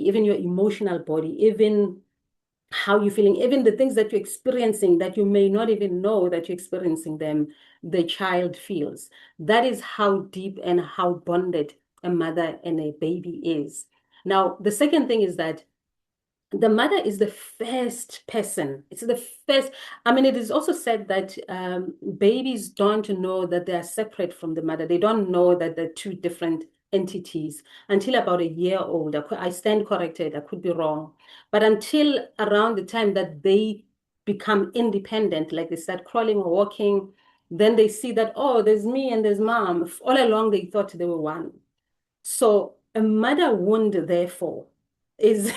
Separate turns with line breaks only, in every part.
even your emotional body, even how you're feeling, even the things that you're experiencing that you may not even know that you're experiencing them, the child feels. That is how deep and how bonded a mother and a baby is. Now, the second thing is that the mother is the first person. It's the first. I mean, it is also said that babies don't know that they are separate from the mother. They don't know that they're two different entities until about a year old. I stand corrected. I could be wrong. But until around the time that they become independent, like they start crawling or walking, then they see that, oh, there's me and there's mom. All along, they thought they were one. So a mother wound, therefore, is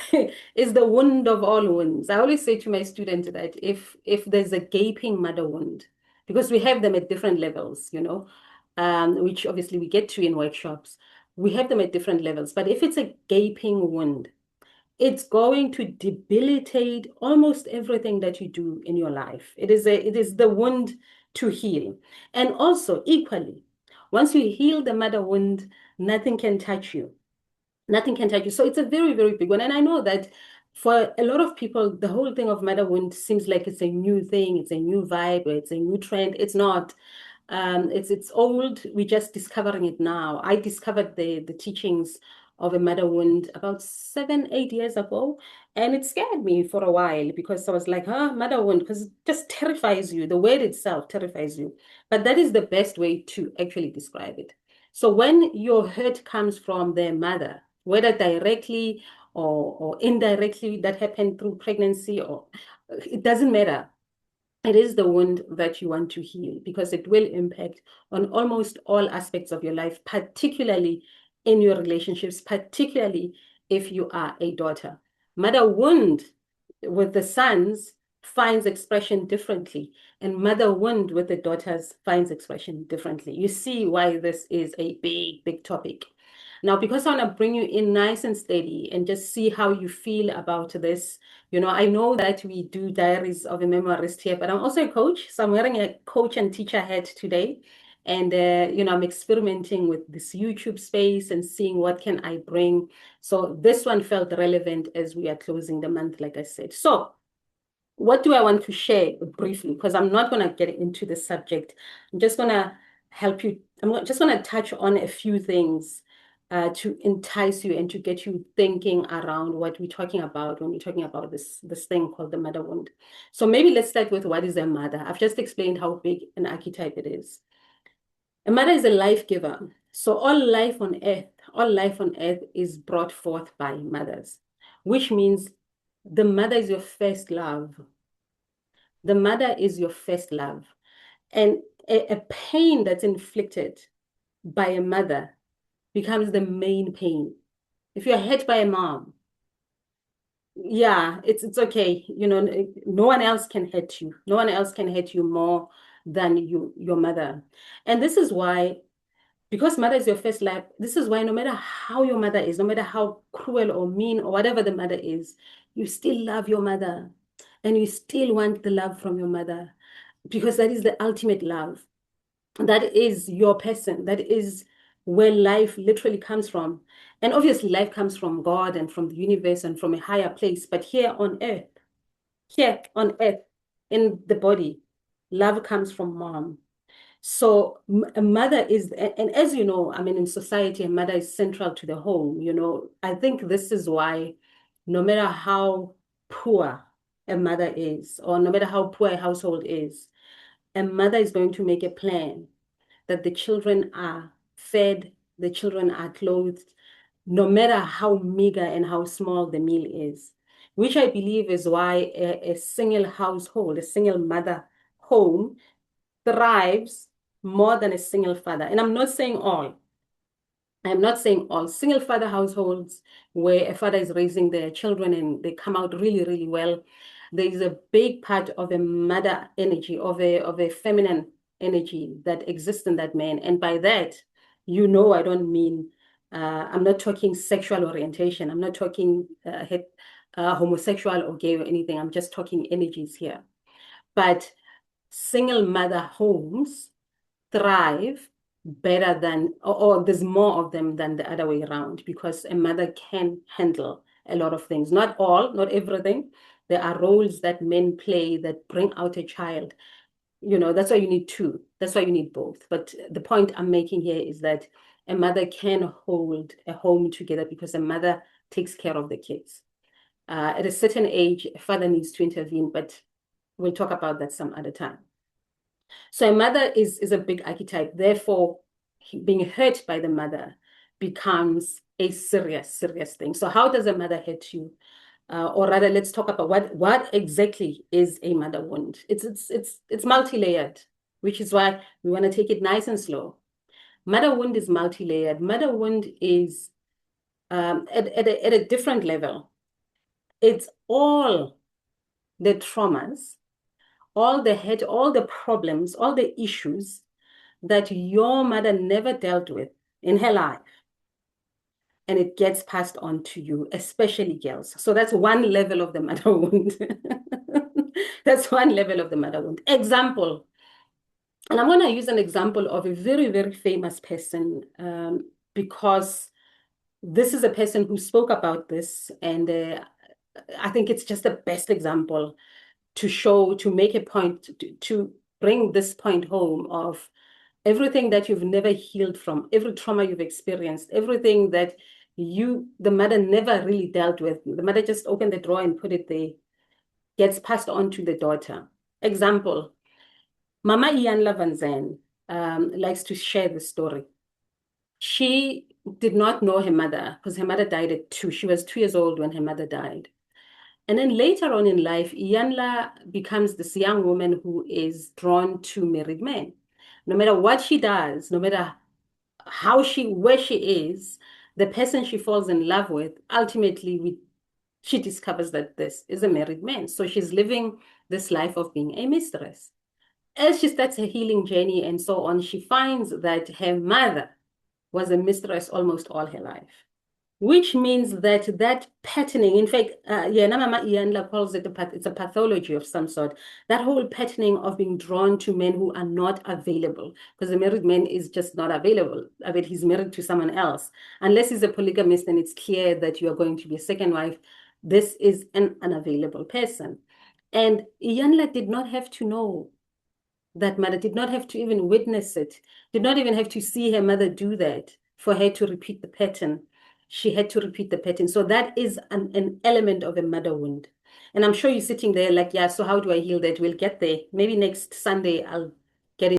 is the wound of all wounds. I always say to my students that if there's a gaping mother wound, because we have them at different levels, which obviously we get to in workshops, we have them at different levels. But if it's a gaping wound, it's going to debilitate almost everything that you do in your life. It is the wound to heal. And also equally, once you heal the mother wound, nothing can touch you. Nothing can touch you. So it's a very, very big one. And I know that for a lot of people, the whole thing of mother wound seems like it's a new thing, it's a new vibe, or it's a new trend. It's not. It's old. We're just discovering it now. I discovered the teachings of a mother wound about 7, 8 years ago, and it scared me for a while because I was like, mother wound, because it just terrifies you. The word itself terrifies you. But that is the best way to actually describe it. So when your hurt comes from their mother, whether directly or indirectly, that happened through pregnancy, or it doesn't matter. It is the wound that you want to heal because it will impact on almost all aspects of your life, particularly in your relationships, particularly if you are a daughter. Mother wound with the sons finds expression differently, and mother wound with the daughters finds expression differently. You see why this is a big, big topic. Now, because I want to bring you in nice and steady and just see how you feel about this. I know that we do diaries of a memoirist here, but I'm also a coach. So I'm wearing a coach and teacher hat today. And, I'm experimenting with this YouTube space and seeing what can I bring. So this one felt relevant as we are closing the month, like I said. So what do I want to share briefly? Because I'm not going to get into the subject. I'm just going to help you. Just going to touch on a few things to entice you and to get you thinking around what we're talking about when we're talking about this thing called the mother wound. So maybe let's start with what is a mother. I've just explained how big an archetype it is. A mother is a life giver. So all life on earth is brought forth by mothers, which means the mother is your first love. The mother is your first love. And a pain that's inflicted by a mother becomes the main pain. If you're hit by a mom, yeah, it's okay. No one else can hit you. No one else can hit you more than your mother. And this is why, because mother is your first love, this is why no matter how your mother is, no matter how cruel or mean or whatever the mother is, you still love your mother and you still want the love from your mother because that is the ultimate love. That is your person. That is where life literally comes from. And obviously, life comes from God and from the universe and from a higher place. But here on earth, in the body, love comes from mom. So a mother is, and as you know, I mean, in society, a mother is central to the home. I think this is why no matter how poor a mother is, or no matter how poor a household is, a mother is going to make a plan that the children are fed, the children are clothed, no matter how meager and how small the meal is, which I believe is why a single household, a single mother home thrives more than a single father. And I'm not saying all. I'm not saying all single father households where a father is raising their children and they come out really, really well. There is a big part of a mother energy, of a feminine energy that exists in that man. And by that, I don't mean, I'm not talking sexual orientation. I'm not talking homosexual or gay or anything. I'm just talking energies here. But single mother homes thrive better than, or there's more of them than the other way around because a mother can handle a lot of things. Not all, not everything. There are roles that men play that bring out a child. That's why you need two. That's why you need both. But the point I'm making here is that a mother can hold a home together because a mother takes care of the kids. At a certain age, a father needs to intervene, but we'll talk about that some other time. So a mother is a big archetype. Therefore, being hurt by the mother becomes a serious, serious thing. So how does a mother hurt you? Or rather, let's talk about what exactly is a mother wound. It's multi-layered, which is why we want to take it nice and slow. Mother wound is multi-layered. Mother wound is at a different level. It's all the traumas, all the problems, all the issues that your mother never dealt with in her life. And it gets passed on to you, especially girls. So that's one level of the mother wound. That's one level of the mother wound. Example. And I'm going to use an example of a very, very famous person because this is a person who spoke about this. And I think it's just the best example to make a point, to bring this point home of everything that you've never healed from, every trauma you've experienced, everything that the mother never really dealt with. The mother just opened the drawer and put it there, gets passed on to the daughter. Example, Mama Iyanla Van Zandt likes to share the story. She did not know her mother because her mother died at 2. She was 2 years old when her mother died. And then later on in life, Iyanla becomes this young woman who is drawn to married men. No matter what she does, no matter where she is, the person she falls in love with, ultimately she discovers that this is a married man. So she's living this life of being a mistress. As she starts her healing journey and so on, she finds that her mother was a mistress almost all her life. Which means that patterning, in fact, Mama Iyanla calls it's a pathology of some sort. That whole patterning of being drawn to men who are not available, because a married man is just not available. I mean, he's married to someone else. Unless he's a polygamist, and it's clear that you are going to be a second wife. This is an unavailable person. And Iyanla did not have to know that mother, did not have to even witness it, did not even have to see her mother do that for her to repeat the pattern. She had to repeat the pattern. So that is an element of a mother wound. And I'm sure you're sitting there like, yeah, so how do I heal that? We'll get there. Maybe next Sunday, I'll